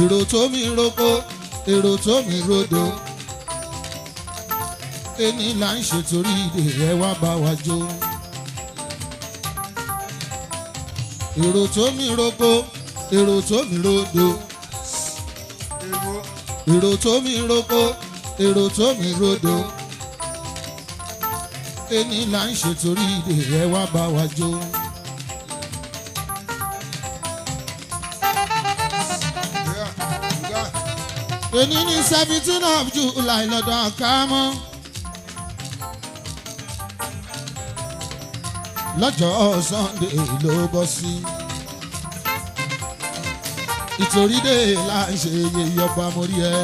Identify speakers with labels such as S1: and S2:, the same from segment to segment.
S1: èrò tó mi roko èrò tó mi rodo ẹni là ń ṣètòrí ìdè ẹ wá bá wa jó. èrò tó mi roko èrò tó mi rodo èrò tó mi roko èrò tó mi rodo ẹni là ń ṣètòrí ìdè ẹ wá bá wa jó. Èní ní 17 of July lọ́dọ̀ àkámọ́. Lọ́jọ́ Sunday ló bọ́ sí. Ìtorí dé là ń ṣe yeye ọba mórí ẹ.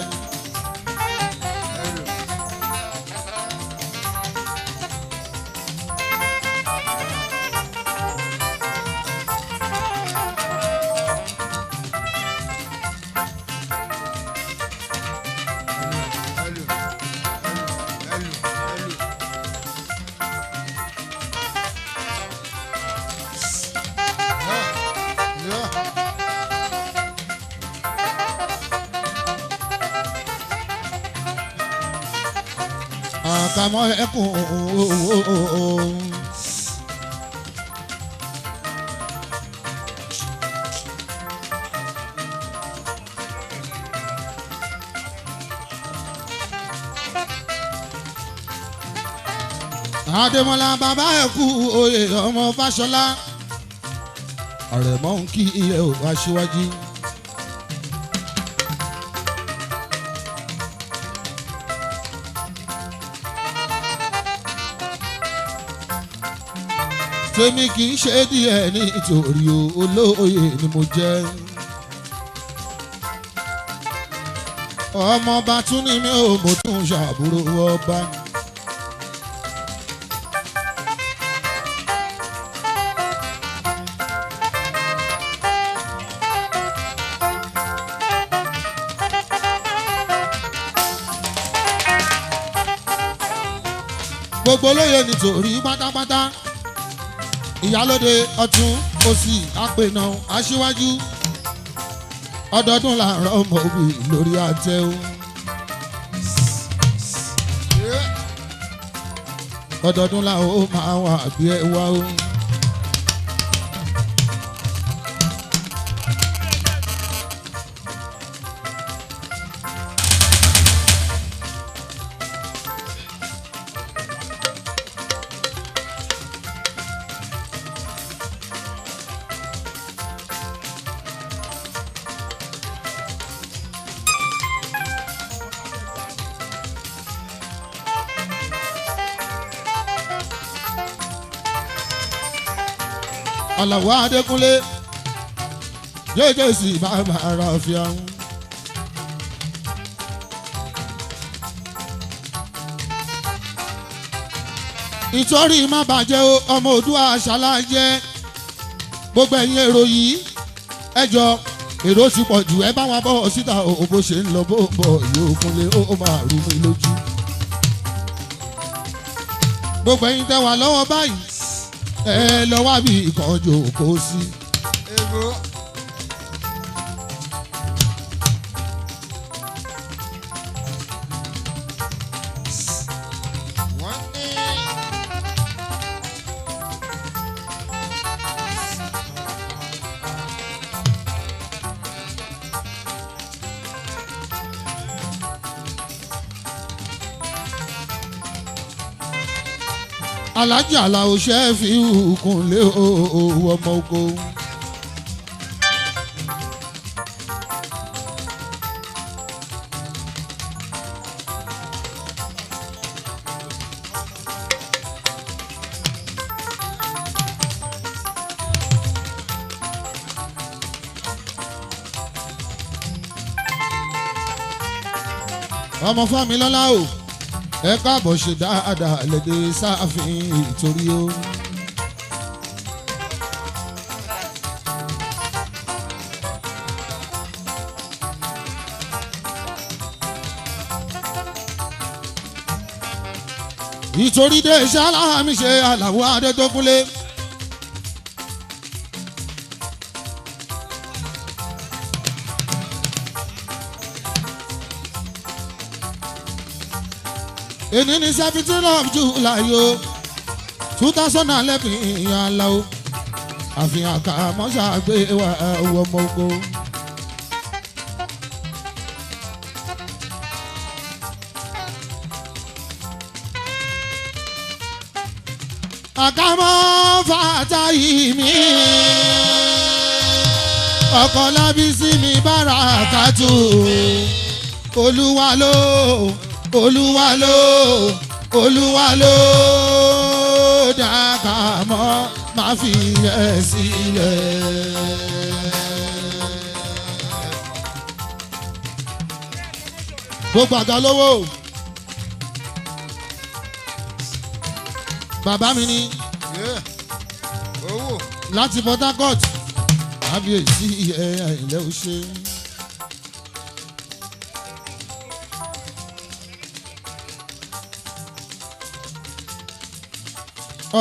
S1: Àkàmọ́ ẹkùn Adémọ́lá bàbá ẹ̀kú oyè ọmọ Fáṣọlá àrẹ̀mọ́ ń kí iye ò aṣíwájú. Tèmi kì í ṣe díẹ̀ nítorí olóyè ni mo jẹ́. Ọmọ ọba tún ní mi ò mo tún ṣàbúrò ọba. Gbogbo olóyè nítorí pátápátá. Ìyálóde ọ̀tún òsì àpènà aṣíwájú ọdọọdún là ń rọ ọmọ òbí lórí àtẹ o. Ọdọọdún là ó máa wà bí ẹ wá o. Àlàwọ̀ Adékúnlé jẹ́jẹ́ sí bàbá ara fi àwọn. Ìtorí má bàjẹ́ ọmọ Oòduà àṣàlá jẹ́ gbogbo ẹ̀yin èrò yìí ẹjọ́ èrò ti pọ̀ jù ẹ bá wọn bọ́ síta bó ṣe ń lọ bó bọ̀ yóò kúnlé ó máa rú mi lójú. Gbogbo ẹ̀yin tẹ́ wà lọ́wọ́ báyìí ẹ lọ wá bí ìkan jókòó sí. Alájì Àlàó ṣẹ́ẹ̀fì Kúnlé ọmọ oko. Ọmọ Fámilọ́lá o. Ẹ káàbọ̀ ṣe dáadáa lẹ́dẹ̀ sáàfin ìtorí o. Ìtorí dé iṣẹ́ aláàmì ṣe Àlàó Adétókúnlé. èní ní 17 of July o 2011 ìyànlá o àfihàn ká mọ́ṣá gbé wa ọmọ ogun. àkàmọ́ Fàtáyì mi ọkọ̀ Lábísí mi Bàràkátù Olúwa ló Olúwa ló Olúwa ló dàkàmọ́ má fi ẹ̀ sílẹ̀. gbogbo àga lówó bàbá mi ni láti Port Harcourt kábíyèsí ilẹ̀ òṣè.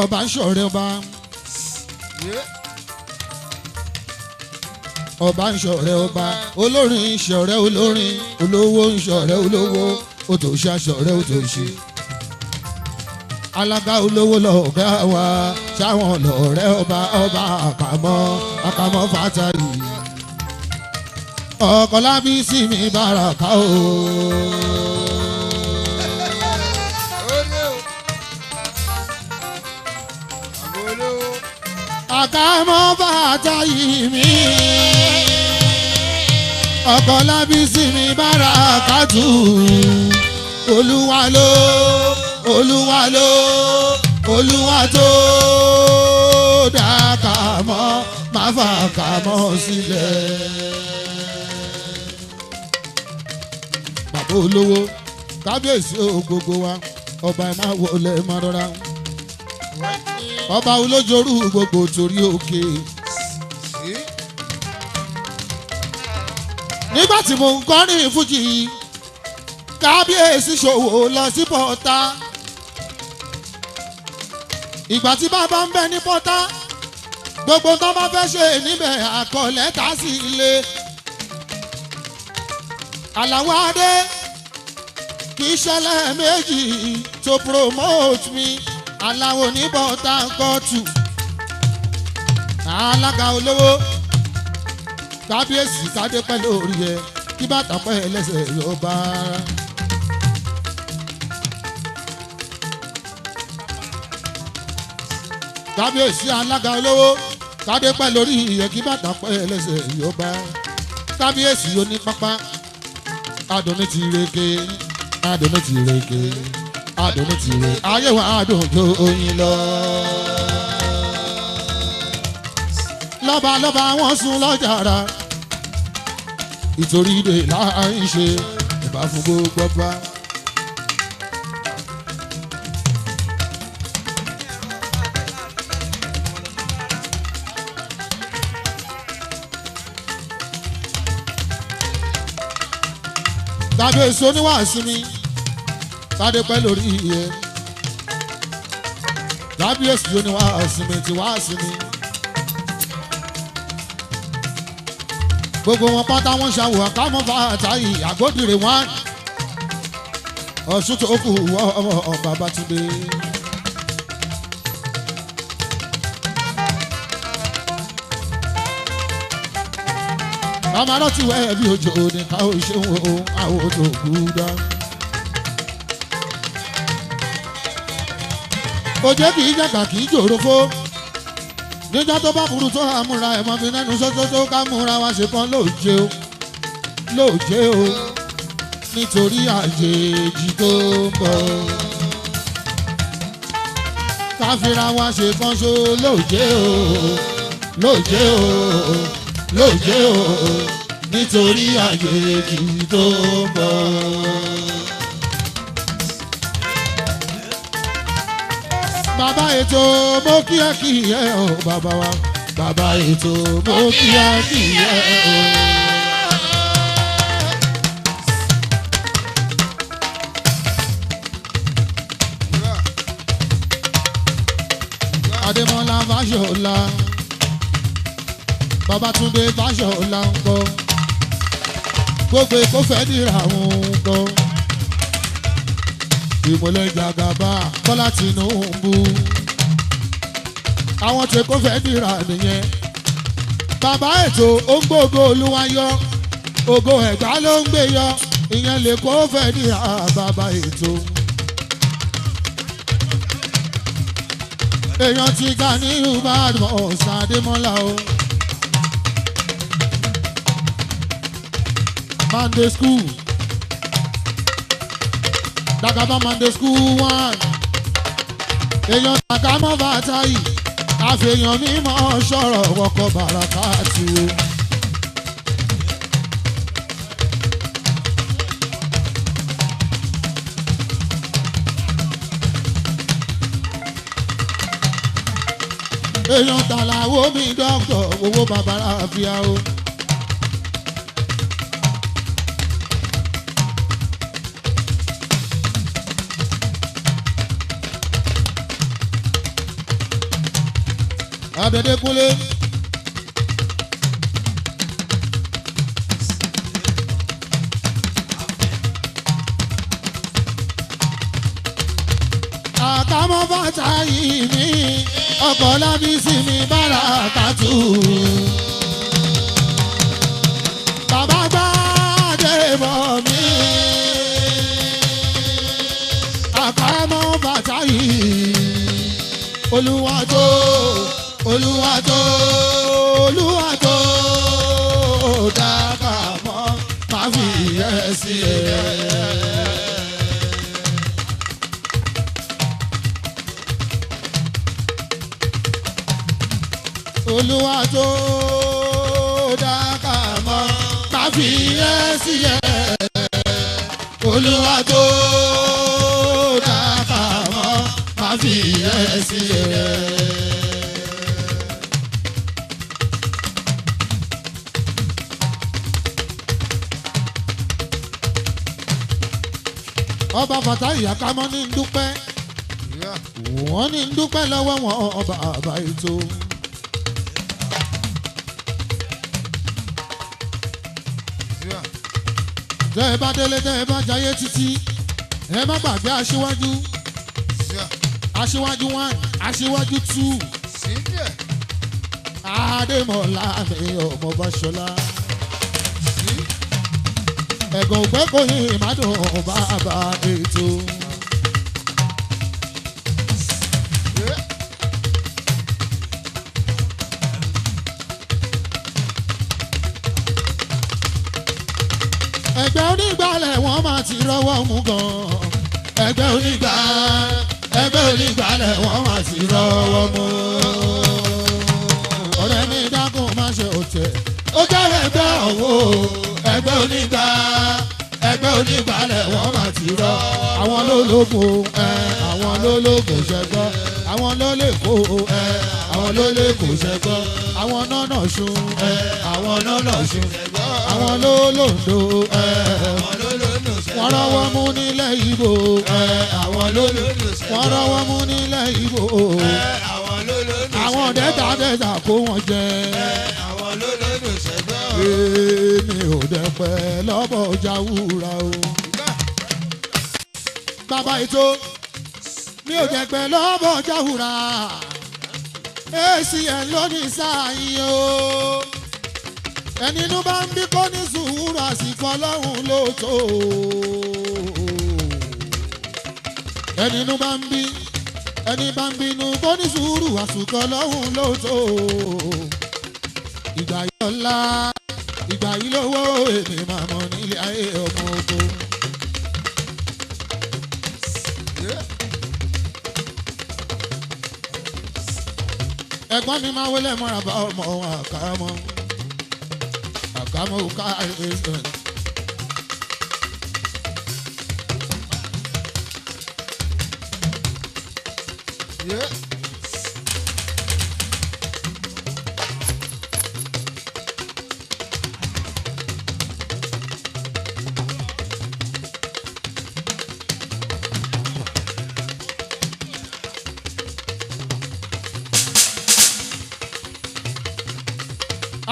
S1: ọba ń ṣọ̀rẹ́ ọba ọba ń ṣọ̀rẹ́ ọba olórin ń ṣọ̀rẹ́ olórin olówó ń ṣọ̀rẹ́ olówó òtòṣì aṣọ̀rẹ́ òtòṣì alága olówó lọ̀gá wa sáwọn lọ̀rẹ́ ọba ọba àkàmọ́ Fàtáyì ọkọ̀ Lábísí mi Bàràká o. àkàmọ́ Fàtáyì mi ọkọ̀ Lábísí mi Bàràkátù Olúwa ló Olúwa ló Olúwa tó dàkàmọ́ má fàkàmọ́ sílẹ̀. bàbá olówó kábíyèsí gbogbo wa ọba ẹ máa wọlé ẹ máa rọra ọba olójorú gbogbo torí òkè. nígbà tí mo ń kọrin fújì kábíyèsí ṣòwò lọ sí Pọ́tà ìgbà tí bàbá ń bẹ ní Pọ́tà gbogbo tó bá fẹ́ ṣe níbẹ̀ àkọlẹ́tà sí ilé Àlàó Adé kì í ṣẹlẹ̀ méjì to promote me Àlàó ní Port Harcourt alága olówó kábíyèsí kádé pẹ́ lórí ẹ kí bàtà pẹ́ lẹ́sẹ̀ yóò bá. kábíyèsí alága olówó kádé pẹ́ lórí ẹ kí bàtà pẹ́ lẹ́sẹ̀ yóò bá. kábíyèsí onípápá adùn ti reke adùn ti reke adùn ti re ayé wa adùn jó oyin lọ. lọ́ba lọ́ba wọ́n sùn lọ́jàrá ìtorí ìdè láàrin ṣe ìbá fún gbogbo ọba. kábíyèsí oníwàásù mi kádé pẹ́ lórí iye kábíyèsí oníwàásù mi ti wàásù mi. gbogbo wọn pátá wọn ṣàwò àkàmọ́ Fàtáyì Àgódìrè wọn Ọ̀ṣun tó kù ọmọ Babátúndé. ọmọ arọ́ ti wẹ́ bí òjò ní ká ó ṣe wo àwọn tó kú dá. òjò kì í jàgbà kì í jòròfó níjọ́ tó bá burú tó àmúra ẹ̀mọ́ fi nẹ́nu sótótó ká múra wá ṣe kan lóòjé o lóòjé o nítorí àjèjì tó ń bọ̀ ká fira wá ṣe kan ṣó lóòjé o lóòjé o lóòjé o nítorí àjèjì tó ń bọ̀. bàbá ètò mo kí ẹ kí ẹ o bàbá wa bàbá ètò mo kí ẹ kí ẹ o. Adémọ́lá Fáṣọlá Babátúndé Fáṣọlá ń kọ́ gbogbo Èkó fẹ́ dìrà ń kọ́ ìmọ̀lẹ̀ Jagaba Bọ́lá Tinubu àwọn tí kò fẹ́ dìrà nìyẹn bàbá ètò ó ń gbógo Olúwa yọ ògo Ẹ̀gbá ló ń gbé yọ ìyẹn lè kó fẹ́ dìrà bàbá ètò. èèyàn ti ga ní Ìbàdàn ọ̀sán Adémọ́lá o. Monday school Jagaba Monday school 1 èèyàn Jagaba Bàtáyì àfihàn mímọ́ sọ̀rọ̀ wọkọ̀ Bàràkàtì o. èèyàn Tàlàwó mi dọ́kítọ̀ owó bàbá àfíà o. Adédékúnlé Jagaba Bàtáyì mi ọkọ̀ Lábísí mi Bàràkàtù bàbá Gbádébọ̀ mi Jagaba Bàtáyì Olúwa tó Olúwa tó Olúwa tó Dàgbàmọ́ má fi ẹ̀ sí ẹ̀. Olúwa tó Dàgbàmọ́ má fi ẹ̀ sí ẹ̀. Olúwa tó Dàgbàmọ́ má fi ẹ̀ sí ẹ̀. Ọba Fàtáyì Àkámọ́ ní ń dúpẹ́ wọ́n ní ń dúpẹ́ lọ́wọ́ wọn ọba àbá ètò. tẹ́ ẹ bá délé tẹ́ ẹ bá jayé títí ẹ má gbàgbé aṣíwájú aṣíwájú 1 aṣíwájú 2 Adémọ́lá mi ọmọ Báṣọlá ẹ̀gàn ògbẹ́ kò yín ìmádùn bàbá ètò. ẹgbẹ́ onígbàlẹ̀ wọ́n máa ti rọ́wọ́ mú gan. ẹgbẹ́ onígbàlẹ̀ wọ́n máa ti rọ́wọ́ mú. ọ̀rẹ́ mi dákun má ṣe òtẹ̀ ó jẹ́ ẹgbẹ́ ọ̀wọ́ ẹgbẹ́ onígbàlẹ̀ wọ́n máa ti rọ́. àwọn lólógún àwọn lólógún ṣẹgbọ́ àwọn lólèkó àwọn lólèkó ṣẹgbọ́ àwọn nọ́nà ṣun àwọn nọ́nà ṣun àwọn lólòǹdó wọ́n rọ́wọ́ mú nílẹ̀ Ìgbò wọ́n rọ́wọ́ mú nílẹ̀ Ìgbò àwọn dẹ́ta kó wọn jẹ èmi ò dẹ́pẹ́ lọ́bọ̀ Jáwúra o. bàbá ètò mi ò dẹ́pẹ́ lọ́bọ̀ Jáwúra ACN lónìí sáà yìí o. ẹni inú bá ń bí kó ní sùúrù àsìkò Ọlọ́run ló tó. ẹni inú bá ń bí ẹni bá ń bínú kó ní sùúrù àsìkò Ọlọ́run ló tó. ìgbà yìí ọ̀la ìgbà yìí lówó èmi máa mọ nílé ayé ọmọ ogun. ẹ̀gbọ́n mi máa wọlé mọ́ra bá ọmọ Àkámọ́. Àkámọ́ ká ẹ̀sìn.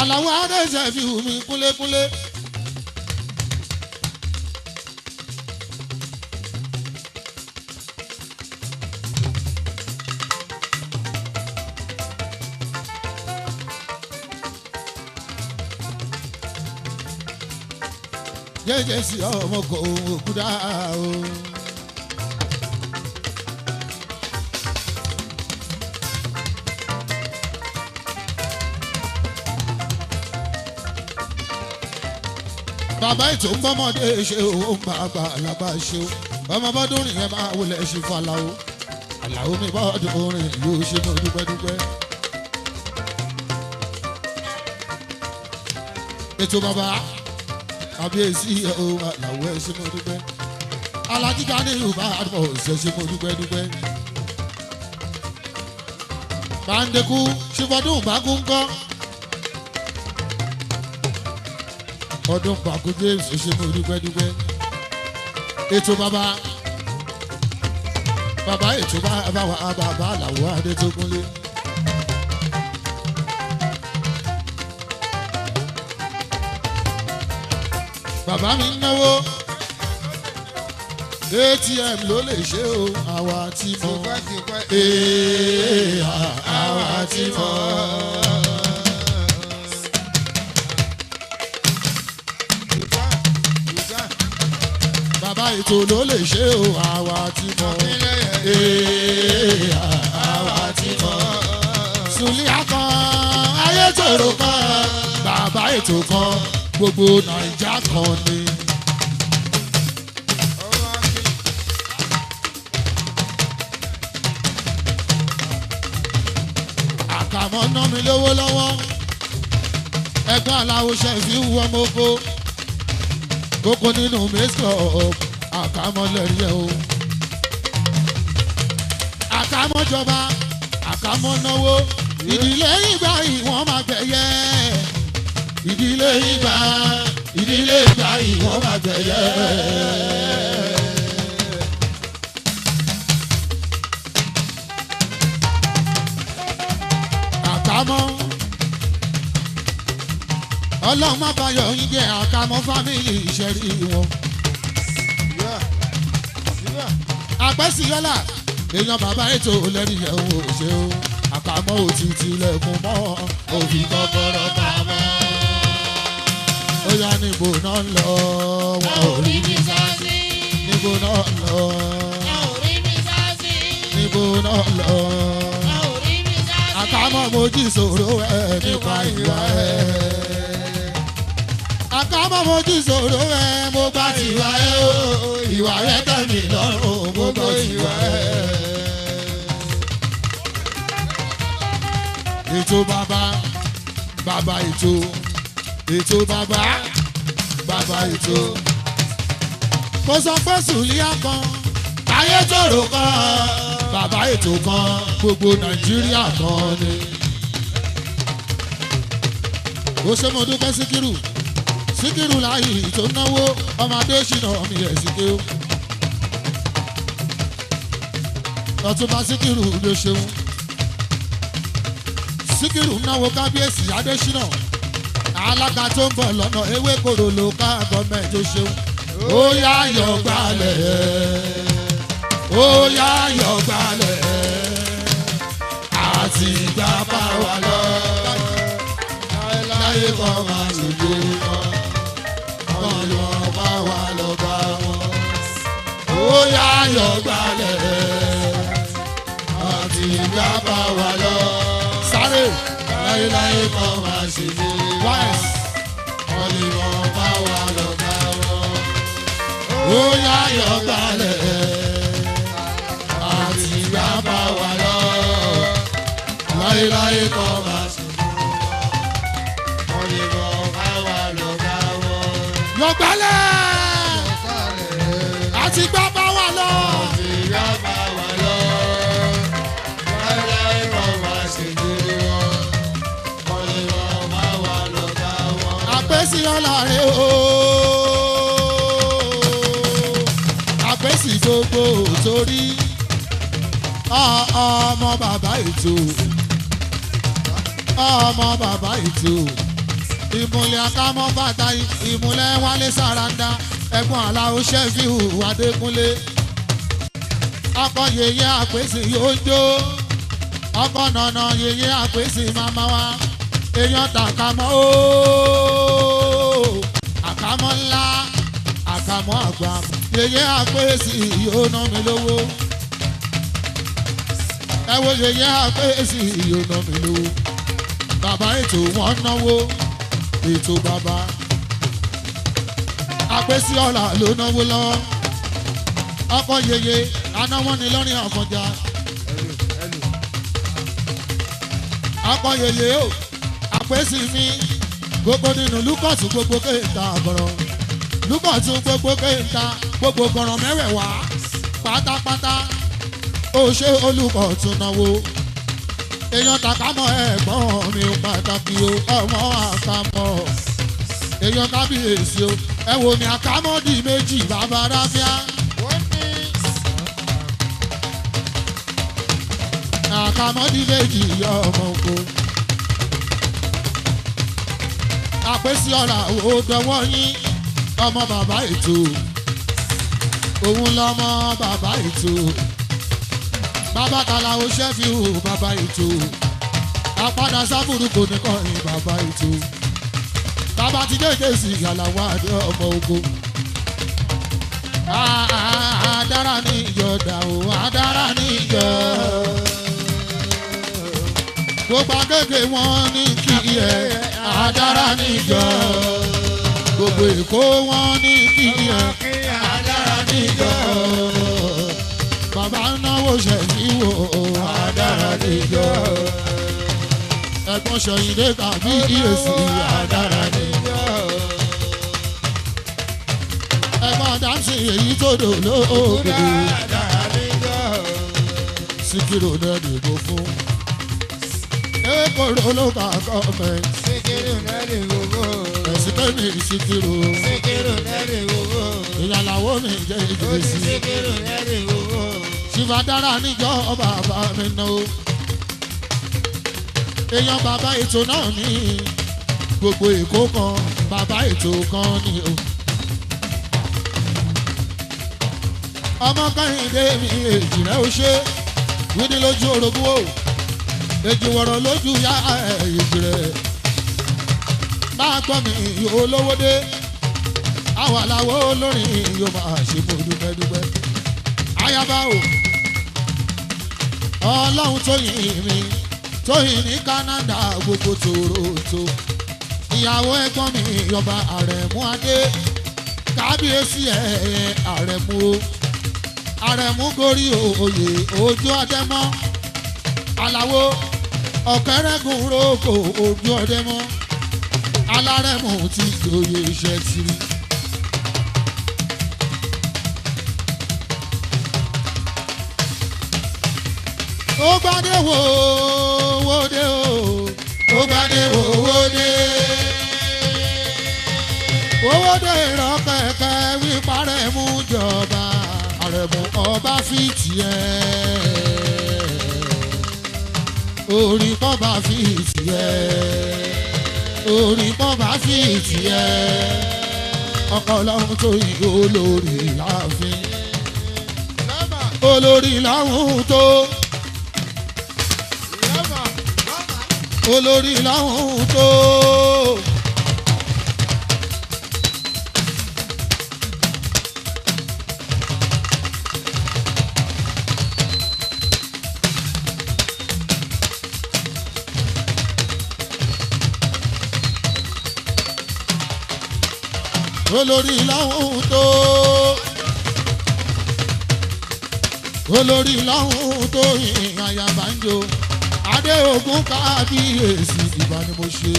S1: Àlàó Adéṣẹ́ fi hù mí kúlékúlé. jẹ́jẹ́ sí ọmọ kò òkúta o. bàbá ètò ń bọ́mọdé ṣe o ń bá àgbà àlàbà ṣe o ọmọ bọ́dún rìn yẹn máa wọlé ṣe fún aláwo aláwo mi bọ́dún rìn yóò ṣe mọ́ dúpẹ́dúpẹ́. ètò bàbá àbíyèsí o aláwo ẹ ṣe mọ́ dúpẹ́ alájíká ní yorùbá àdúgbò ṣe ṣe mọ́ dúpẹ́dúpẹ́. bàǹdẹ̀kù ṣùfọ́dún bàkún kọ́. ọdún pàkó james ó ṣe mú dúpẹ́dúpẹ́. ètò bàbá ètò bàbá wa bàbá làwọ̀ adétókúnlé. bàbá mi ń náwó atm ló lè ṣe o àwa tí mọ àwa tí mọ. bàbá ètò ló lè ṣe o àwa tí mọ àwa tí mọ. sùlíà kan ayétòrò kan bàbá ètò kan gbogbo nàìjà kan ni. àkàmọ́ ná mi lówó lọ́wọ́ ẹ̀gbọ́n aláwo ṣe fi wú ọmọ oko kókó nínú mẹ́sàn-án àkàmọ́ lẹ́rí ẹ̀ o. àkàmọ́ jọba àkàmọ́ náwó ìdílé ìgbà ìwọ̀n máa gbẹ̀yẹ. ìdílé ìgbà ìwọ̀n máa gbẹ̀yẹ. àkàmọ́ ọlọ́run má bayọ̀ yín jẹ́ àkàmọ́ fámìlì ìṣẹ̀rí wọn. àpẹ́síyọ́lá èèyàn bàbá ètò lẹ́rìí ẹ̀ ń ṣe o àkàmọ́ òtítì lẹ́kùn mọ́ òfin kọ́kọ́rọ́ pamọ́. ó yá níbo náà ń lọ wọn ò rí mi sáàsì. níbo náà ń lọ wọn ò rí mi sáàsì. níbo náà ń lọ wọn ò rí mi sáàsì. àkàmọ́ mojí sọ̀rọ̀ ẹ̀ nípa ìwà ẹ̀. àkàmọ́ mojí sọ̀rọ̀ ẹ̀ mo bá tiwa ẹ̀ o ìwà rẹ̀ tẹ̀mí lọ́rùn mo bá tiwa ẹ̀. ètò bàbá ètò bàbá ètò kò sọ pé sùlíà kan ayétòrò kan bàbá ètò kan gbogbo nàìjíríà kan ni. ó ṣe mo dúpẹ́ síkírù láàyè tó náwó ọmọdé ṣìnà mi ẹ̀ síké o. ọ̀túnba síkírù ló ṣeun. síkírù náwó kábíyèsí adésínà alága tó ń bọ̀ lọ́nà ewé kòrò ló ká gọ́ọ̀mẹ̀ntì tó ṣeun. ó yá yọ̀ gbalẹ̀ ó yá yọ̀ gbalẹ̀ àti ìgbà bá wà lọ láyé kan máa ṣògo wọn lọ bá wà lọ bá wọn. ó yá yọ̀ gbalẹ̀ àti ìgbà bá wà lọ sáré láyéláyé kan máa ṣe dé wáìs wọn lè mọ bá wa lọ bá wọn. ó yá yọ̀ gbalẹ̀ àti ìgbà bá wa lọ láyéláyé kan máa ṣe dé wọn lè mọ bá wa lọ bá wọn. yọ̀ gbalẹ̀ àti ìgbà bá wa lọ. àti ìgbà bá wa lọ. àpèsè ọ̀làrẹ̀ o àpèsè gbogbo torí ọmọ bàbá ètò ìmùlẹ̀ àkàmọ́ bàtà ìmùlẹ̀ wálé sàràǹdà ẹ̀gbọ́n aláwo ṣẹ́fíù adékúnlé ọkọ yèyé àpèsè yóò jó ọkọ nànà yèyé àpèsè màmá wa èèyàn tàkàmọ́ ooo àkàmọ́ ńlá àmọ́ àgbà yeye àpèsè yóò ná mi lówó. Ẹ wo yeye àpèsè yóò ná mi lówó. Bàbá ètò wọn náwó ètò bàbá. Àpèsè ọ̀la ló náwó lọ́wọ́. Ọkọ yeye anáwọ́ ni lọ́rin Àfọ̀njá. Ọkọ yeye o àpèsè mi gbogbo nínú lúkọ̀tù gbogbo kéńtà àbọ̀rọ̀. Lúkọ̀tù gbogbo kéńtà gbogbo gbọ̀ràn mẹ́wẹ̀ẹ̀wá pátápátá. Ó ṣe olùkọ̀tù náwó. Èèyàn tàkámọ́ ẹ̀gbọ́n mi ò pàtàkì o ọmọ àkàmọ́. Èèyàn kábíyèsí o ẹ wo mi àkámọ́ di méjì bàbá ráfíà. Àkámọ́ di méjì yọ ọmọ oko. Àpèsè ọ̀la ò dọwọ́ yín ọmọ bàbá ètò. Òun lọmọ bàbá ètò. Bàbá tala o ṣẹ́fì o bàbá ètò. Àpadà sábùrù kò ní kọrin bàbá ètò. Bàbá ti dédé sí ìyàlàwọ̀ àdé ọmọ ogun. Àdára ní ìjọdá o àdára ní ìjọ. Gbogbo agbègbè wọn ní kí ẹ àdára ní ìjọ. Gbogbo Èkó wọn ní kí ẹ àdára ní ìjọ. Bàbá náwó ṣẹ̀fí wò àdára ní ìjọ. Ẹ̀gbọ́n Ṣọ̀yìndé tàbí ìyèsí àdára ní ìjọ. Ẹ̀gbọ́n Dámsì èyí tó dò lóògbé àdára ní ìjọ. Síkírù náà dìbò fún. Èkóró ló kà gọ́ọ̀mẹ̀ntì. Síkírù náà dìbò fún. Ẹ̀sìn kẹ́mi Síkírù. Síkírù náà dìbò fún. Ìyàlàwó mi jẹ́ ìjẹ́sí. Síkírù náà dìbò fún. Ṣìfàdára níjọ́ bàbá mi náà. Èèyàn bàbá ètò náà ní gbogbo Èkó kan bàbá ètò kan ní o. Ọmọ Kẹ́hìndé mi èjì rẹ̀ ó ṣe wíní lójú orogún o. Èjì wọ̀rọ̀ lójú yá èjì rẹ̀. Máa gbọ́ mi olówó dé. Àwọn aláwọ̀ olórin yóò máa ṣe fún dúpẹ́dúpẹ́. Ayaba o. Ọlọ́run tó yìn mí. Tóyìn ní Canada gbogbo Toronto. Ìyàwó ẹ̀gbọ́n mi ọba Àrẹ̀mú Adé. Kábíyèsí Àrẹ̀mú o. Àrẹ̀mú gorí oyè ojú Adẹ́mọ́. Aláwo ọ̀kẹ́rẹ́gùn rògbò ojú Adẹ́mọ́. Alárẹ̀mú ti joyè iṣẹ́ tiri. Ó gbadé wò wòde o, ó gbadé wò wòde. Owóde ìrọ̀kẹ̀kẹ̀ wípa rẹ̀ mú jọba. Àrẹ̀mú ọba fìtì ẹ̀. Orí pọ́ba fìtì ẹ̀. Orí pọ́ba fìtì ẹ̀. Ọkọ Ọlọ́run tó yí olórí láàfin. Olórí láwùn tó. Olórí láwọn tó. Olórí láwọn tó. Olórí láwọn tó yìn àyàbá ń jó. Adé Ògún kábíyèsí ìbá ni mo ṣe.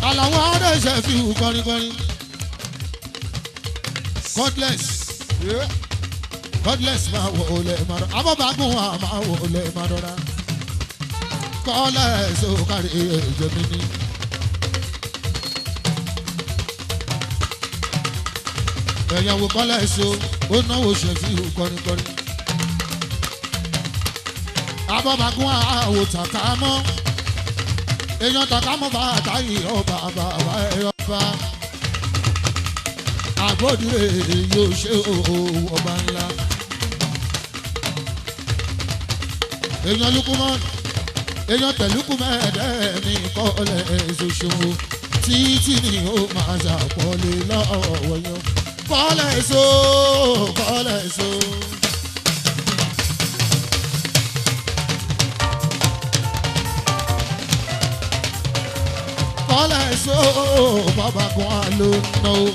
S1: Àlàwọ̀ Adéṣẹ́ fi hù kọrinkọrin. Godless máa wọ olè máa dọ́ra. Abọ́bàgùn wa máa wọ olè máa dọ́ra. Kọ́lẹ̀ sókàrí èjèmí ni. Ẹ̀yàwó kọ́lẹ̀ so ó náwó ṣe fi hù kọrinkọrin. Abọ́bàgún àwò tàkámọ́. Èèyàn tàkámọ́ bá àtàyè ọba bàbá ẹ̀yọ́ba. Àgbòdìrè yóò ṣe ọba ńlá. Èèyàn lukumọ́. Èèyàn tẹ̀lúkú mẹ́ẹ̀ẹ́dẹ́ ní kọ́lẹ̀ ṣoṣo. títí ni ó máa ṣàpọ̀lé lọ́wọ́ yan. Kọ́lẹ̀ so kọ́lẹ̀ so. Kọ́lẹ̀ so bàbá kan ló ná o.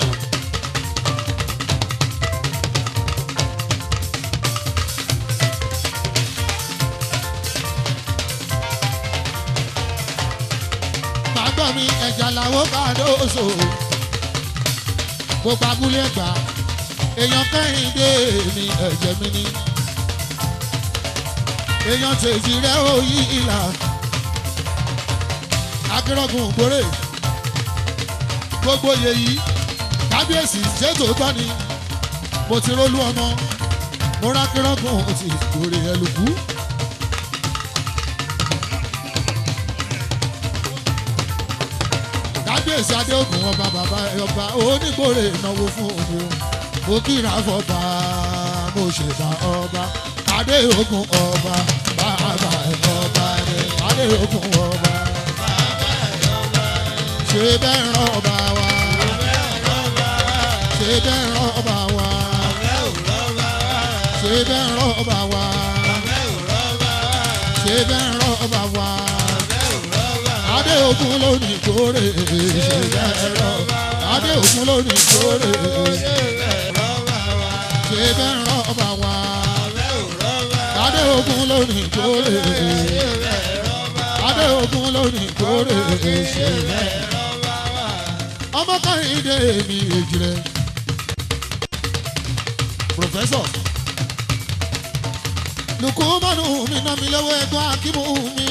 S1: Màgbọ́n mi ẹ̀jà làwọn kàdóso. Gbogbo abúlé gbà èèyàn Kẹ́hìndé mi ẹ̀jẹ̀ mi ni. Èèyàn tèjì rẹ̀ ó yí ìlà. Akérògùn gbòòrè gbogbo yèyí kábíyèsí ṣètò tán ni mo ti rólú ọmọ mo rá Akérògùn ti gbòòrè ẹlùkú. Kábíyèsí Adéògùn ọba bàbá ọba onígbòòrè ìnáwó fún omi o mo kíra fọba mo ṣèbà ọba Adéògùn ọba bàbá ọba Adéògùn ọba. Ṣé bẹ́ẹ̀ rán ọba wa? Ṣé bẹ́ẹ̀ rán ọba wa? Ṣé bẹ́ẹ̀ rán ọba wa? Ṣé bẹ́ẹ̀ rán ọba wa? Adéògùn ló ní kórè. Ṣé bẹ́ẹ̀ rán Adéògùn ló ní kórè. Ṣé bẹ́ẹ̀ rán ọba wa? Adéògùn ló ní kórè. Adéògùn ló ní kórè. Ṣé bẹ́ẹ̀ ọmọ Kẹ́hìndé mi èjì rẹ̀ Professor Lukumanu mi ná mi lọ́wọ́ ẹ̀gbọ́n Akímù mi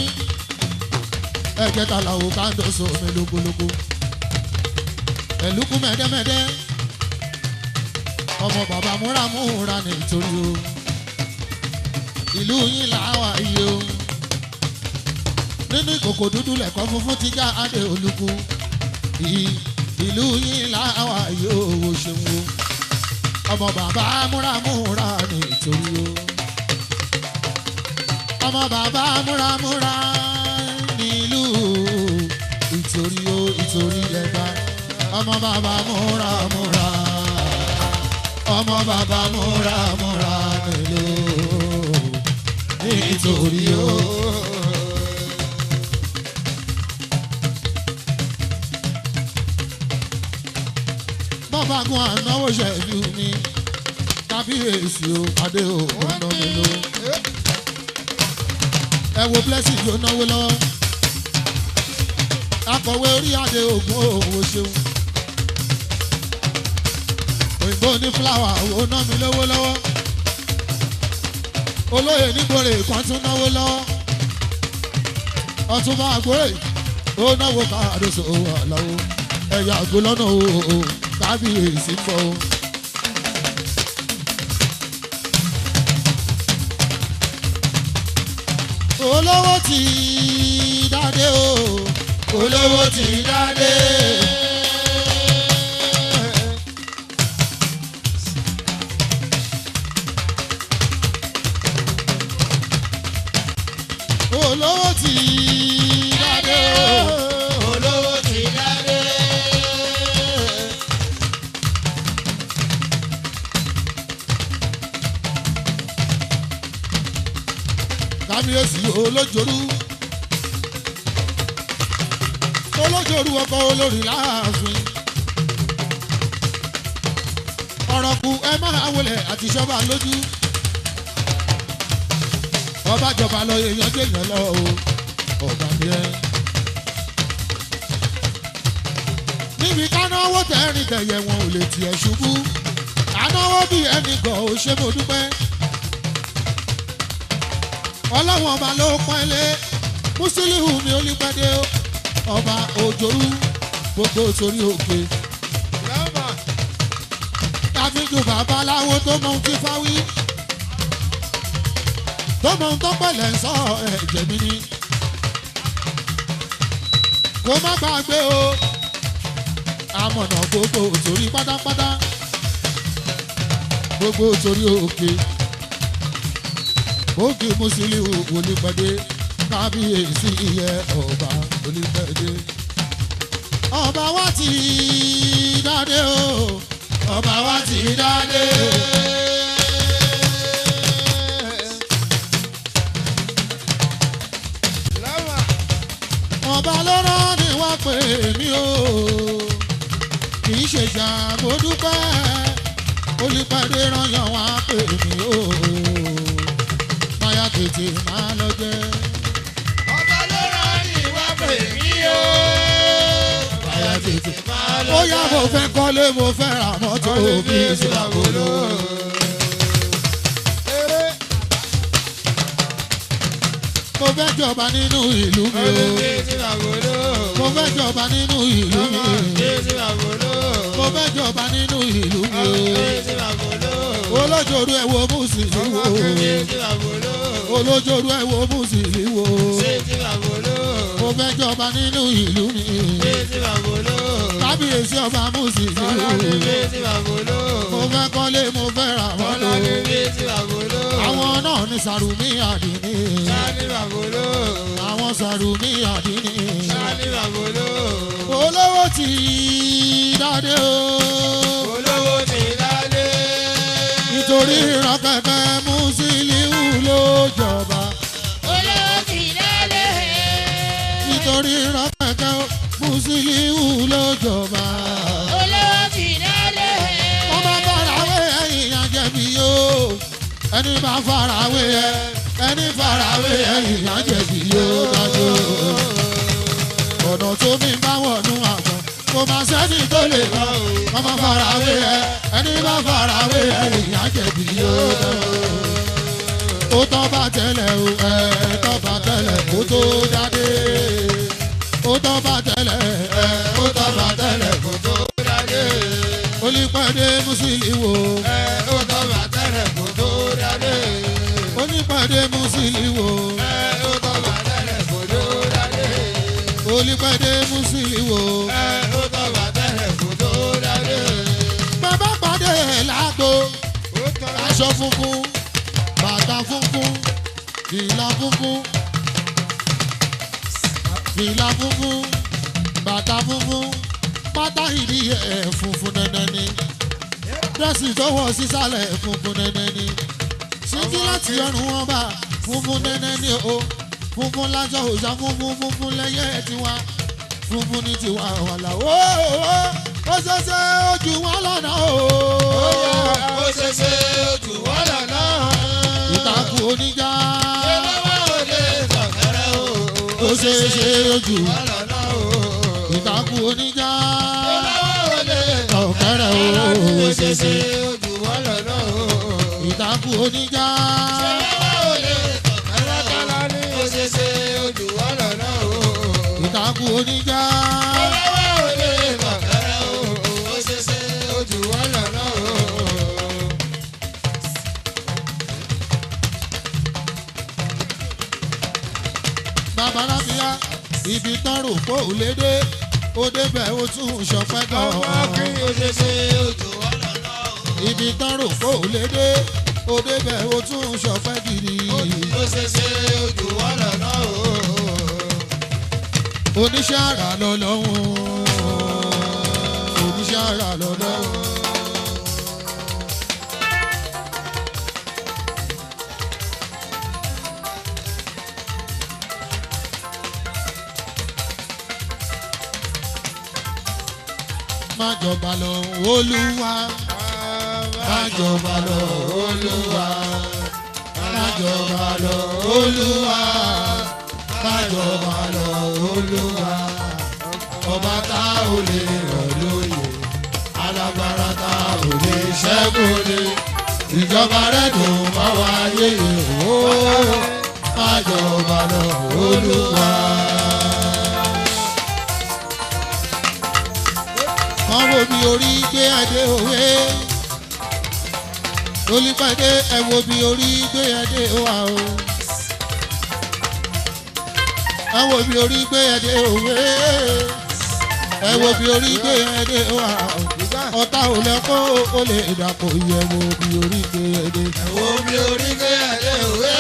S1: ẹ̀jẹ̀ta làwọn kándọ̀sọ mi lógólógó ẹ̀lúkú mẹ́dẹ́mẹ́dẹ́ ọmọ bàbá múramúra nítorí o ìlú yín làwọn ayé o nínú ìkòkò dúdú lẹ̀kọ́ funfun ti já adé olúkú ìlú yín láwa yóò ṣeun o ọmọ bàbá múramúra nítorí o ọmọ bàbá múramúra nílùú ìtorí o ìtorí lẹ́gbà ọmọ bàbá múramúra ọmọ bàbá múramúra nílùú nítorí o. Bágun ànáwó ṣẹ̀lú mi kábíyèsí o Adéògùn náà mi ló. Ẹ wo blessing yóò náwó lọ́wọ́. Akọ̀wé orí Adéògùn òwò ṣeun. Òyìnbó ní fúláwà owó ná mi lówó lọ́wọ́. Olóyè nígbòrè kan tún náwó lọ́wọ́. Ọ̀túnba Àgbòrè ó náwó káàdóso àlàó. Ẹ̀yà àgọ́ lọ́nà o. Kábíyèsí fọ́ o. Olówó ti dádé o. Olówó ti dádé. Olówó ti dádé o. Olówó ti dádé. Kábíyèsí olójorú ọkọ olórí láàfin ọ̀rọ̀ kù ẹ máa wọlé àti ṣọ́ba lójú ọba jọba lọ èèyàn jẹ́yàn lọ o ọba ni ẹ. níbi kánáwó tẹ́rìn tẹ̀yẹ̀ wọn ò lè tiẹ̀ ṣubú kánáwó bí ẹnì kan ò ṣe mo dúpẹ́. Ọlọ́run ọba ló pọ́nlé Musiliu mi olùpàdé ọba òjòrú gbogbo sórí òkè. Káfíńtù babaláwo tó mọ ohun tí fáwí tó mọ ohun tó pẹ̀lẹ́ ń sọ ẹ̀jẹ̀ mi ni. Kó má gbàgbé o amọ̀nà gbogbo sórí pátápátá gbogbo sórí òkè. Òkè Musiliu olùpàdé kábíyèsí iye ọba olùpàdé ọba wa ti dáadé o ọba wa ti dáadé. ọba lọ́rọ́ ni wọ́n pè mí o kì í ṣe ṣàbòdúpẹ́ olùpàdé rányàn wá pè mí o máyà tètè máa lọ jẹ́.
S2: ọba lọ́rọ́ ni wọ́n pè mí o máyà tètè máa lọ jẹ́.
S1: ó yá mo fẹ́ kọ́lé mo fẹ́ ra mọ́tò bí ìsìlámùlò. mo fẹ́ jọba nínú ìlú mi o. mo fẹ́ jọba nínú ìlú mi. mo fẹ́ jọba nínú ìlú mi o. olójooru ẹ̀ wo mùsùlùmí wo. olójooru ẹ̀ wo mùsùlùmí wo. mo fẹ́ jọba nínú ìlú mi. kábíyèsí ọba mùsùlùmí wo. mo fẹ́ kọ́lé mo fẹ́ ra mọ́tò. àwọn náà ní Sàrùmí Àdìní. àwọn Sàrùmí Àdìní. olówó ti dáadé o.
S2: olówó ti dáadé.
S1: nítorí ìran kẹ̀kẹ́ Musiliu ló jọba.
S2: olówó ti dáadé.
S1: nítorí ìran kẹ̀kẹ́ Musiliu ló jọba.
S2: olówó ti dáadé.
S1: wọ́n bá farawé ẹ̀yìn àjẹbí o. ẹni bá farawé ẹni farawé ẹ̀yìn àjẹbí o dájú. ọ̀nà tó mi bá wọ̀nú àgbọn kò máa sẹ́ni tó lè lọ. wọ́n bá farawé ẹni bá farawé ẹ̀yìn àjẹbí o dájú. ó tọ́ bá tẹ́lẹ̀ o tọ́ bá tẹ́lẹ̀ kó tó jáde. ó tọ́ bá tẹ́lẹ̀ ó tọ́ bá tẹ́lẹ̀ kó tó jáde. olùpàdé Musiliu wo.
S2: ó tọ́ bá tẹ́lẹ̀ kó tó jáde.
S1: olùpàdé Musiliu wo.
S2: ó tọ́ bá tẹ́lẹ̀ kó tó jáde.
S1: olùpàdé Musiliu wo.
S2: ó tọ́ bá tẹ́lẹ̀ kó tó jáde.
S1: bàbá pàdé lágbo
S2: ó tọ́ bá
S1: aṣọ funfun bàtà funfun fìlà funfun fìlà funfun bàtà funfun pátá ìdí ẹ̀ funfun nẹ́nẹ́ ni dírẹ́sì tó wọ̀ sísàlẹ̀ funfun nẹ́nẹ́ ni ṣíkí láti ọrùn wọn bá funfun nẹ́nẹ́ ni o funfun lájọ òòṣà funfun lẹ́yẹ tiwa funfun ní tiwa wàlà ó ṣẹṣẹ ojú wọn lọ́nà o.
S2: ó ṣeṣe ojú wọn lọ́nà.
S1: ìtàkùn oníjà.
S2: ìlọ́wọ́ òde tọ̀kẹ́rẹ́ o.
S1: ó ṣeṣe ojú
S2: wọn lọ́nà o.
S1: ìtàkùn oníjà.
S2: ìlọ́wọ́ òde
S1: ọ̀kẹ́rẹ́ o.
S2: ó ṣeṣe ojú wọn lọ́nà o.
S1: ìtàkùn oníjà.
S2: ìlọ́wọ́ òde tọ̀kẹ́rẹ́ kálá ní ó ṣeṣe ojú wọn lọ́nà o.
S1: ìtàkùn oníjà.
S2: ìlọ́wọ́ òde tọ̀kẹ́rẹ́ o. ó ṣeṣe ojú wọn lọ́nà o.
S1: bàbá láfíà ibi tán rò pé ò lédè ó débẹ̀ ó tún ṣọpẹ́ gan.
S2: ọmọ kí ó ṣeṣe ojú wọn lọ́nà o.
S1: ibi tán rò pé ò lédè ó débẹ̀ ó tún ṣọpẹ́ gidi.
S2: ó ṣeṣe ojú wọn lọ́nà o.
S1: oníṣẹ́ àrà lọ́lọ́hún oníṣẹ́ àrà lọ́lọ́hún. má jọba lọ Olúwa má jọba lọ Olúwa má jọba lọ Olúwa má jọba lọ Olúwa ọba tá ò lè rọ̀ lóyè alágbára tá ò lè ṣẹ́gun lé ìjọba rẹ̀ dùn má wáyé o má jọba lọ Olúwa. wọ́n wo bí orí gbé adé òwe olùpàdé ẹ wo bí orí gbé adé òwà o ẹ wo bí orí gbé adé òwe ẹ wo bí orí gbé adé òwà o ọ̀tá ò lẹ́kọ́ ó lè dàpọ̀ yẹ wo bí orí gbé adé.
S2: ẹ wo bí orí gbé adé òwe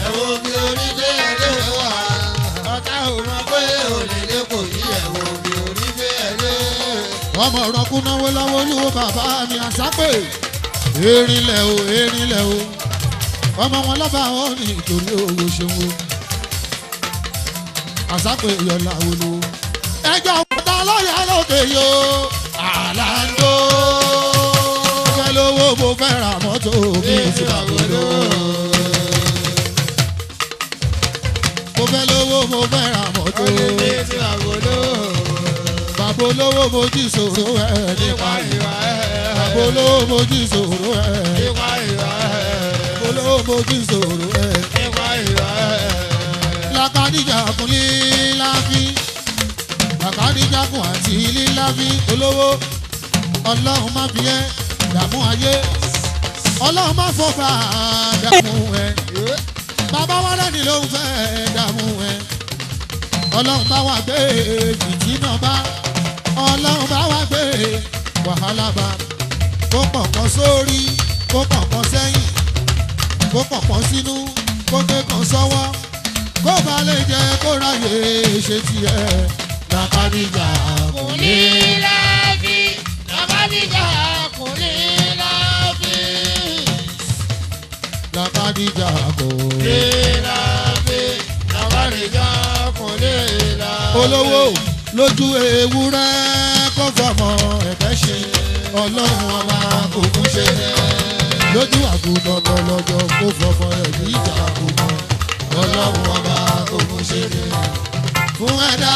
S2: ẹ wo bí orí gbé adé òwà ọ̀tá ò mọ̀ pé ò lè lé kò yí ẹ wo bí
S1: ọmọ ọ̀rọ̀kú náwó lọ́wọ́ olúwo bàbá mi àṣàpè erinlẹ̀ o erinlẹ̀ o ọmọ wọn lọ́ba wọn ní ìtòrí owó ṣeun o àṣàpè yọ̀lá olú ẹjọ́ òkúta lọ́yà lókè yo àlàndó fẹ́ lówó mo fẹ́ ra mọ́tò mi ò sí àgọ́dọ̀ mo fẹ́ lówó mo fẹ́ ra mọ́tò mi ò sí àgọ́dọ̀ bàbá olówó mojú ìṣòro ẹ̀ nípa ìwà ẹ̀ bàbá olówó mojú ìṣòro ẹ̀ nípa ìwà ẹ̀ bàbá olówó mojú ìṣòro ẹ̀ nípa ìwà ẹ̀. Lákàdíjà kún líláfi Lákàdíjà kún àti líláfi olówó ọlọ́run má fi ẹ́ dààmú ayé ọlọ́run má fọba dààmú ẹ̀ bàbá wa lẹ́ni ló ń fẹ́ dààmú ẹ̀ ọlọ́run bá wà gbé fìtínà bá ọlọ́run bá wà gbé wàhálà bá kó pọ̀npọ̀n sórí kó pọ̀npọ̀n sẹ́yìn kó pọ̀npọ̀n sínú kó gbé kan sọ́wọ́ kó bá lè jẹ́ kó ráyè ṣe tiẹ̀. Lákàdíjà kò ní láfi Lákàdíjà kò ní láfi Lákàdíjà kò ní láfi Lákàdíjà kò ní láfi. Olówó lójú ewúrẹ́ kó fọmọ ẹ̀fẹ́ ṣe ọlọ́run ọba kò kún ṣe lójú àgùntàn bọ̀lọ́jọ́ kó fọmọ ẹ̀mí ìjà àgùntàn ọlọ́run ọba kò kún ṣe fún ẹ̀dá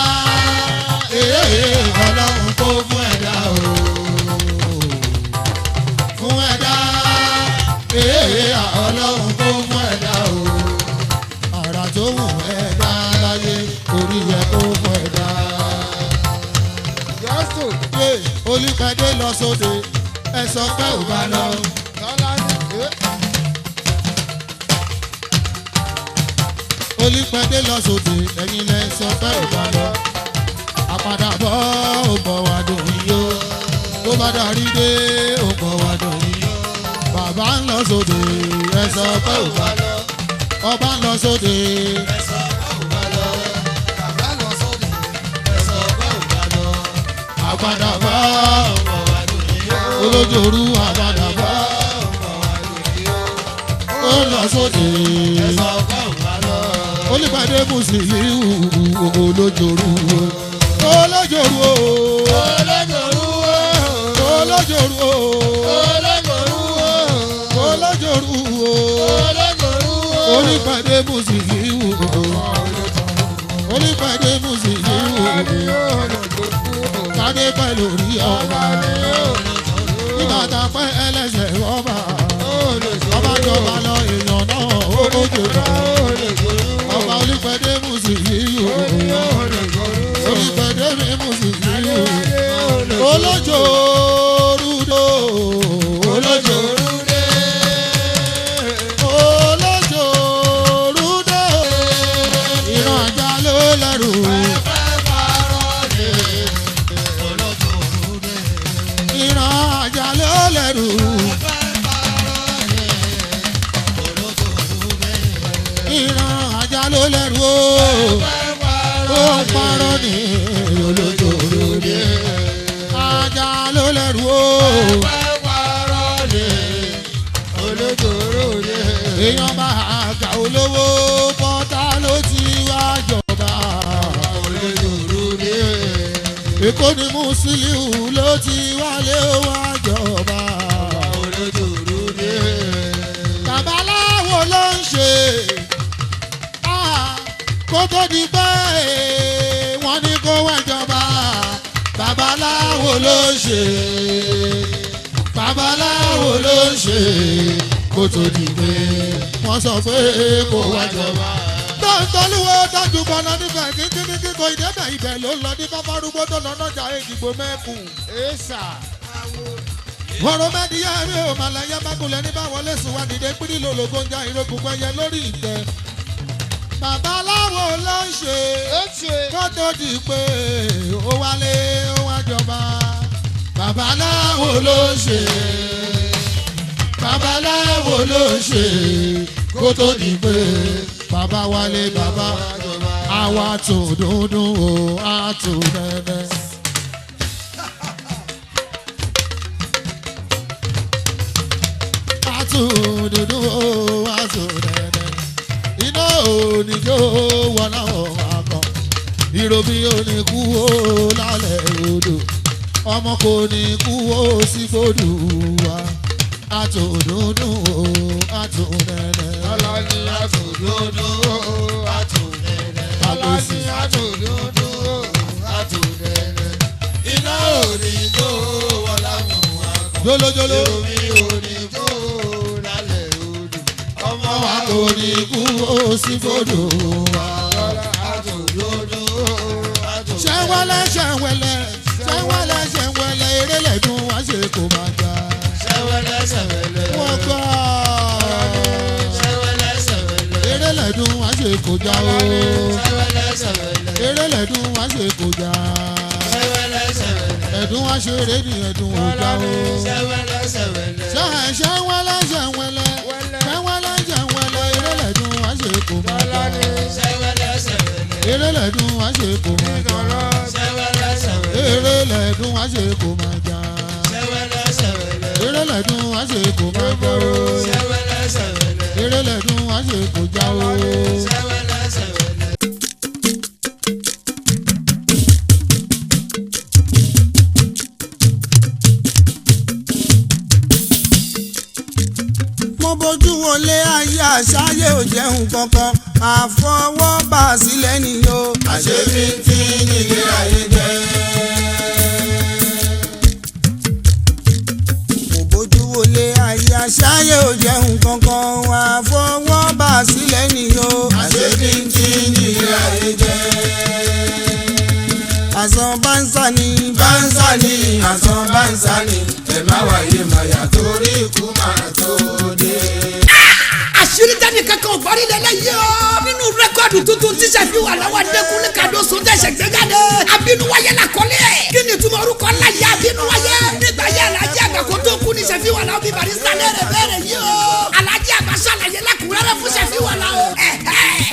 S1: ọlọ́run kó fún ẹ̀dá o fún ẹ̀dá ọlọ́run kó fún ẹ̀dá o àrà tó wù ẹ̀dá láyé orí yẹ kó fún ẹ̀dá. Olùpẹ̀dé lọ sóde ẹ sọ pé ò bá lọ. Olùpẹ̀dé lọ sóde ẹ̀yin lẹ sọ pé ò bá lọ. Àpàdàbọ̀ ò bọ̀ wá dùn yó tó bá darí dé ò bọ̀ wá dùn yó. Bàbá ń lọ sóde ẹ sọ pé ò bá lọ. Ọba ń lọ sóde ẹ sọ pé ò bá lọ. Bàbá ń lọ sóde ẹ sọ pé ò bá lọ. Àpàdàbọ̀ olójooru àbàdàbọ̀ ó lọ sóde Olùpẹ̀dé Musiliu olójooru olójooru olójooru olójooru Olùpẹ̀dé Musiliu Olùpẹ̀dé Musiliu kádé pẹ̀lú orí ọba ìbàdàn pẹ́ ẹlẹ́sẹ̀ ọba ọba jọba lọ èèyàn náà ó lójú rẹ̀ ọba Olùpẹ̀dé Musiliu Olùpẹ̀dé Musiliu olójoorudo olójoorude olójoorudo ìran àjà ló lẹ́rù. Ìran àjà ló lẹ́rù. Ó ń parọ́ ní olójoorude. Àjà ló lẹ́rù o. Èèyàn bá àgbà olówó bọ́tà ló ti wá jọba. Èkó ni Musiliu ló ti wálé wá jọba. Babaláwo ló ń ṣe kó tó di pé wọ́n ní kó wá jọba. Babaláwo ló ń ṣe babaláwo ló ń ṣe kó tó di pé wọ́n sọ pé kó wá jọba. Tọ́lúwo dájú bọ́lá níbẹ̀ kíkíní kíkọ ìdẹ́bẹ̀ ibẹ̀ ló lọ ní bábárúgbó tó lọ lọ́jà Èjìgbò mẹ́kù. Ọ̀rọ̀ mẹ́díyà mi ò mà lẹ́yẹ mákùlẹ̀ ní báwọn lẹ́sùn wá dìde pírí lòlògbò ń ja ìrókù pẹ́yẹ lórí ìtẹ́. Babaláwo ló ń ṣe kó tó di pé ó wálé ó wá jọba. Babaláwo ló ń ṣe babaláwo ló ń ṣe kó tó di pé bàbá wálé bàbá àwa tó dúndún o á tó nẹ́nẹ́. dúdú àtúndẹ̀dẹ̀ iná oníjó wà láwọn akọ ìròbí oníkú ó lálẹ́ odò ọmọ kò ní kú ó sí fòdù wa àtúndúndú àtúndẹ̀dẹ̀.
S2: Ọlọ́ni àtòdòdó àtòdẹ̀dẹ̀. Ọlọ́ni àtòdòdó àtòdẹ̀dẹ̀. Iná òrìjó wọ́n láwọn àgbà.
S1: jólójóló
S2: Omi òrìjó lálẹ́ odò. Ọmọ
S1: wa kò ní kú ó sí fòdù wa.
S2: àtòdòdó àtòdẹ̀dẹ̀.
S1: ṣẹ́wẹ́lẹ́ ṣẹ́wẹ́lẹ́ ṣẹ́wẹ́lẹ́ ṣẹ́wẹ́lẹ́ eré lẹ́dùn wá ṣe kò máa gbà.
S2: Ṣẹ́wẹ́lẹ́ ṣẹ̀wẹ́lẹ́.
S1: wọ́n gbọ́
S2: Ṣẹ́wẹ́lẹ́ ṣẹ̀wẹ́lẹ́.
S1: eré lẹ́dùn wá ṣe kò já o.
S2: Ṣẹ́wẹ́lẹ́ ṣẹ̀wẹ́lẹ́.
S1: eré lẹ́dùn wá ṣe kò já.
S2: Ṣẹ́wẹ́lẹ́ ṣẹ̀wẹ́lẹ́.
S1: ẹ̀dùn wá ṣe eré ni ẹ̀dùn ò já o.
S2: Ṣẹ́wẹ́lẹ́ ṣẹ̀wẹ́lẹ́.
S1: ṣẹ́wẹ́lẹ́ ṣẹ́wẹ́lẹ́ ṣẹ́wẹ́lẹ́ ṣẹ́wẹ́lẹ́ eré lẹ́dùn wá ṣe kò máa gbà.
S2: Ṣẹ́wẹ́lẹ́ ṣẹ̀wẹ́lẹ́.
S1: eré lẹ́dùn wá ṣe kò máa gbà.
S2: Ṣẹ́wẹ́lẹ́ ṣẹ̀wẹ́lẹ́.
S1: eré lẹ́dùn wá ṣe kò máa gbà.
S2: Ṣẹ́wẹ́lẹ́ ṣẹ̀wẹ́lẹ́.
S1: eré lẹ́dùn wá ṣe kò máa gbà o.
S2: Ṣẹ́wẹ́lẹ́ ṣẹ̀wẹ́lẹ́.
S1: eré lẹ́dùn wá ṣe kò já o.
S2: Ṣẹ́wẹ́lẹ́ ṣẹ̀wẹ́lẹ́.
S3: mo bójú wọlé ayé àṣàyè ò jẹun kankan àfọwọ́bà sílẹ̀ nìyó.
S2: Àṣebí tí nílé ayé jẹ́.
S3: mo bójú wọlé ayé àṣàyè ò jẹun kankan àfọwọ́bà sílẹ̀ nìyó.
S2: Àṣebí tí nílé ayé jẹ́.
S3: àsán bánsá ni
S2: Bánsá ni àsán bánsá ni ẹ má wáyé màyà torí ikú máa tó dé.
S4: àṣírí tẹ́ni kankan ò gbọ́rí lẹ́lẹ́yìí o. nínú rẹ́kọ̀dù tuntun tíṣà fi wà lọ́wọ́ Adékúnlé Kàdóso tẹ̀sẹ̀ gbẹ́jáde. Abínúwáyé làkọ́lé ẹ̀. kí ni túmọ̀ orúkọ ńlá yẹ Abínúwáyé. nígbà yẹ Alhaji Àgbà kó tó kú ní Ṣẹ̀fí Wàlá bí Barrister lẹ́rẹ̀ bẹ́ẹ̀rẹ̀ yìí o. Alhaji Àgbà ṣàlàyé lẹ́kùnrẹ́rẹ́ fún Ṣẹ̀fí Wàlá o.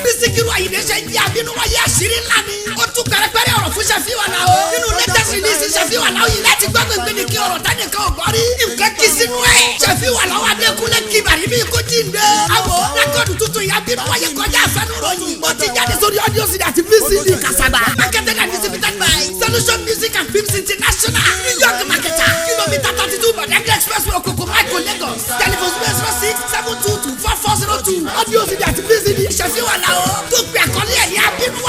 S4: bí Síkírù Àyìndé ṣe jẹ́ Abínúwáyé àṣírí ńlá ni. ó tún pẹrẹpẹrẹ ọ̀rọ̀ fún Ṣẹ̀fí Wàlá o. nínú latest release Ṣẹ̀fí Wàlá yìí láti gbọ́ gbẹgbẹ ni kí ọ̀rọ̀ tánìkan ò gbọ́rí. nǹkan kì í sínú ẹ̀. Ṣẹ̀fí Wàlá wà Adékúnlé kí bàrí bí kò jíǹde. àwọ̀ rẹ́kọ̀dù tuntun yà Abínúwáyé kọjá àfẹnuròyìn. ó ti jáde sórí audio CD àti VCD Kasaba. marketed and distributed by Solution Music and Films International. New York marketer. kilomita 32 Badagry Expressway Okoko Michael Lagos. telephone 06 722 4402. audio CD àti VCD Ṣẹ̀fí Wàlá o. tó gbé àkọlé ẹ̀ ní Abínúwáyé.